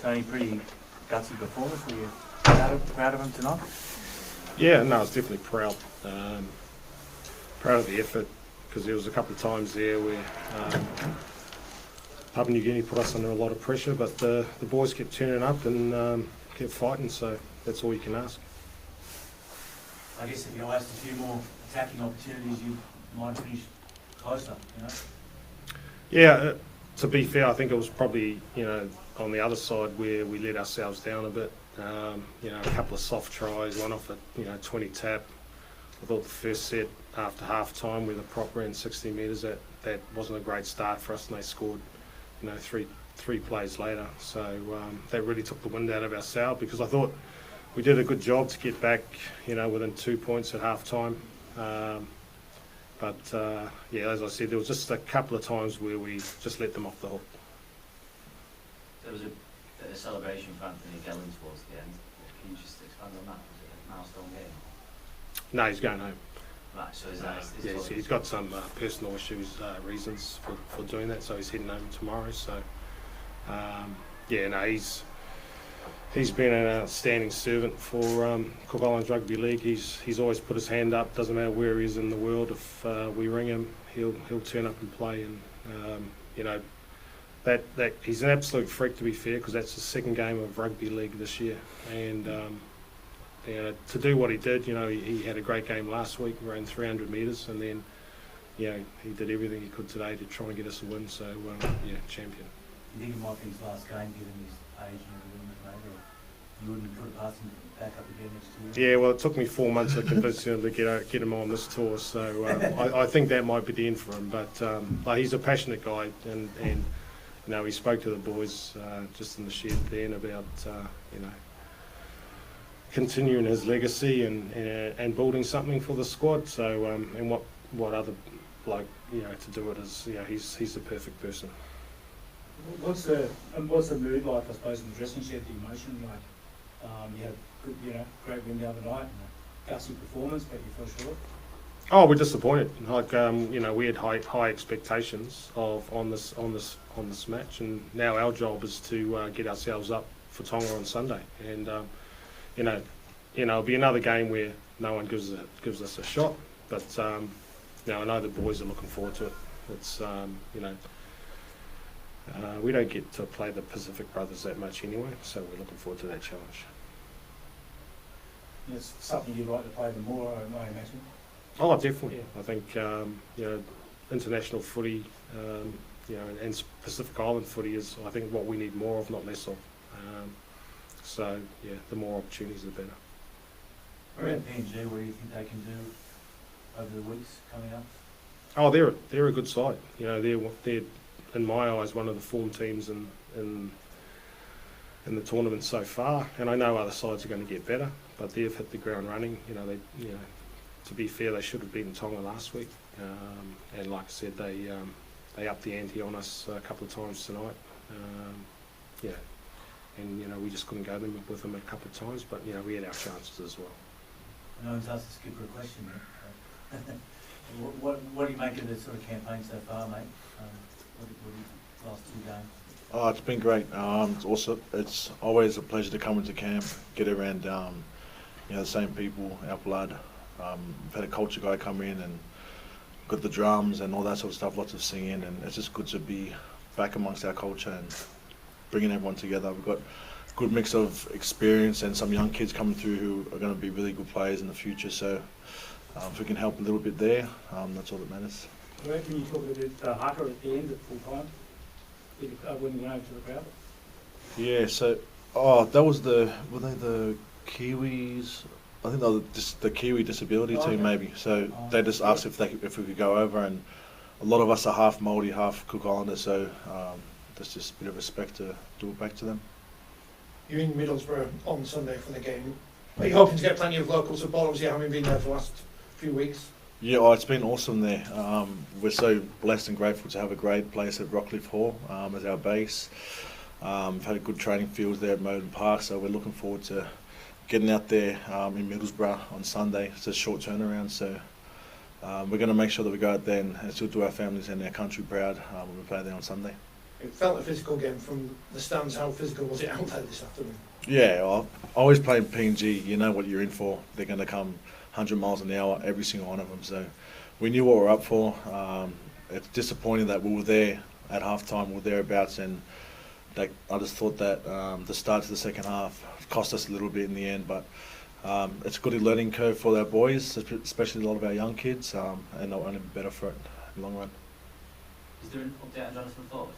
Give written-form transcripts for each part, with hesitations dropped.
Tony, pretty gutsy performance. Were you proud of him tonight? Yeah, no, I was definitely proud. Proud of the effort, because there was a couple of times there where Papua New Guinea put us under a lot of pressure, but the boys kept turning up and kept fighting, so that's all you can ask. I guess if you asked a few more attacking opportunities, you might have finished closer, you know? Yeah, to be fair, I think it was probably, on the other side where we let ourselves down a bit. A couple of soft tries, one off a 20 tap. I thought the first set after half time with a prop ran 60 metres, that wasn't a great start for us, and they scored, three plays later. So that really took the wind out of our sail, because I thought we did a good job to get back, within 2 points at half time. But as I said, there was just a couple of times where we just let them off the hook. There was a celebration for Anthony Gelling towards the end. Can you just expand on that? Was it a milestone game? No, he's going home. Right, so he's got some personal issues, reasons for doing that, so he's heading home tomorrow. So, he's been an outstanding servant for Cook Islands Rugby League. He's always put his hand up. Doesn't matter where he is in the world. If we ring him, he'll turn up and play. And that he's an absolute freak, to be fair, because that's the second game of rugby league this year. And to do what he did, he had a great game last week, ran 300 metres, and then he did everything he could today to try and get us a win. So champion. You think it might be his last game, given his age and everything, maybe? You wouldn't put it past him to back up again next year? Yeah, well, it took me 4 months to convince him to get him on this tour, so I think that might be the end for him. But he's a passionate guy, and he spoke to the boys just in the shed then about continuing his legacy and building something for the squad. So and what other bloke to do it is, he's the perfect person. What's the mood like, I suppose, in the dressing shed, the emotion? Like, you had a good, great win the other night, and a gutsy performance, but you fell short. Oh, we're disappointed. Like, we had high expectations on this match, and now our job is to get ourselves up for Tonga on Sunday. And it'll be another game where no one gives us a shot, but I know the boys are looking forward to it. It's we don't get to play the Pacific Brothers that much anyway, so we're looking forward to that challenge. It's something you'd like to play them more, I imagine. Oh, definitely. I think international footy, and Pacific Island footy is, I think, what we need more of, not less of. The more opportunities, the better. Around PNG, what do you think they can do over the weeks coming up? Oh, they're a good side. They're in my eyes one of the form teams in the tournament so far, and I know other sides are going to get better, but they've hit the ground running. To be fair, they should have beaten Tonga last week, and like I said, they upped the ante on us a couple of times tonight. And we just couldn't go with them a couple of times, but we had our chances as well. I know it's asked the skipper a question there. What do you make of the sort of campaign so far, mate? What the last 2 games? Oh, it's been great. It's always a pleasure to come into camp, get around the same people, our blood. We've had a culture guy come in and got the drums and all that sort of stuff, lots of singing, and it's just good to be back amongst our culture and bringing everyone together. We've got a good mix of experience and some young kids coming through who are going to be really good players in the future, so if we can help a little bit there, that's all that matters. I reckon you talk a bit harder at the end at full time, when you went over to the crowd. Yeah, so that was were they the Kiwis? I think they were the Kiwi disability team, maybe. So they just asked if we could go over, and a lot of us are half Māori, half Cook Islanders, so that's just a bit of respect to do it back to them. You're in Middlesbrough on Sunday for the game. Are you hoping to get plenty of local supporters? You haven't been there for the last few weeks. Yeah, it's been awesome there. We're so blessed and grateful to have a great place at Rockcliffe Hall as our base. We've had a good training field there at Moden Park, so we're looking forward to getting out there in Middlesbrough on Sunday. It's a short turnaround, so we're going to make sure that we go out there and still do our families and our country proud when we play there on Sunday. It felt a physical game from the stands. How physical was it out there this afternoon? Yeah, well, always playing PNG, you know what you're in for. They're going to come 100 miles an hour, every single one of them. So we knew what we were up for. It's disappointing that we were there at halftime, we were thereabouts, and I just thought that the start to the second half cost us a little bit in the end. But it's a good learning curve for our boys, especially a lot of our young kids, and they'll only be better for it in the long run. Is there an update on Jonathan Ford?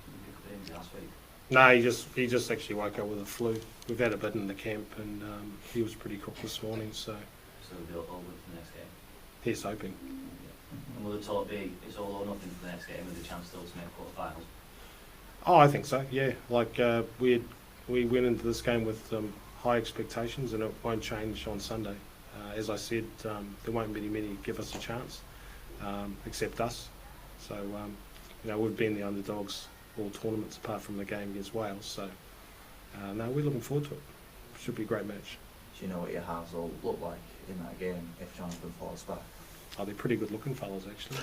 We picked up last week. No, he just actually woke up with a flu. We've had a bit in the camp, and he was pretty cooked this morning, so So we'll be all good for the next game. he's hoping. And will the talk be it's all or nothing for the next game with a chance still to make quarterfinals? Oh, I think so. Yeah, like we went into this game with high expectations, and it won't change on Sunday. As I said, there won't be many give us a chance, except us. So we've been the underdogs all tournaments apart from the game against Wales. So no, we're looking forward to it. Should be a great match. Do you know what your halves will look like in that game if Jonathan falls back? Oh, they're pretty good looking fellas, actually.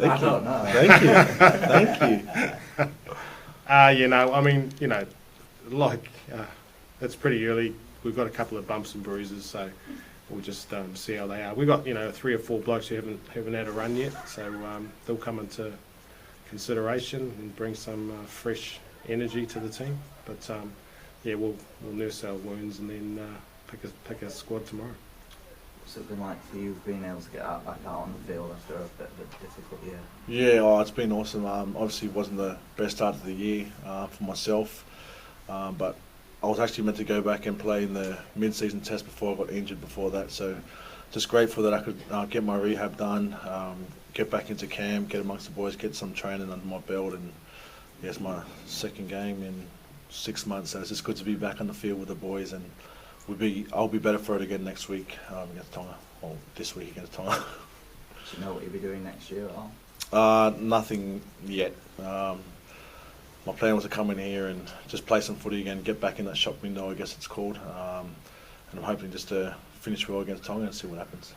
I don't know. Thank you. Thank you. It's pretty early. We've got a couple of bumps and bruises, so we'll just see how they are. We've got 3 or 4 blokes who haven't had a run yet, so they'll come into consideration and bring some fresh energy to the team. But we'll nurse our wounds and then pick a squad tomorrow. What's it been like for you being able to get back out on the field after a bit of a difficult year? Yeah, it's been awesome. Obviously, it wasn't the best start of the year for myself, but I was actually meant to go back and play in the mid-season test before I got injured before that. So just grateful that I could get my rehab done, get back into camp, get amongst the boys, get some training under my belt, and it's my second game in 6 months. So it's just good to be back on the field with the boys, and I'll be better for it again next week against Tonga. Well, this week against Tonga. Do you know what you'll be doing next year at all? Nothing yet. My plan was to come in here and just play some footy again, get back in that shop window, I guess it's called. And I'm hoping just to finish well against Tonga and see what happens.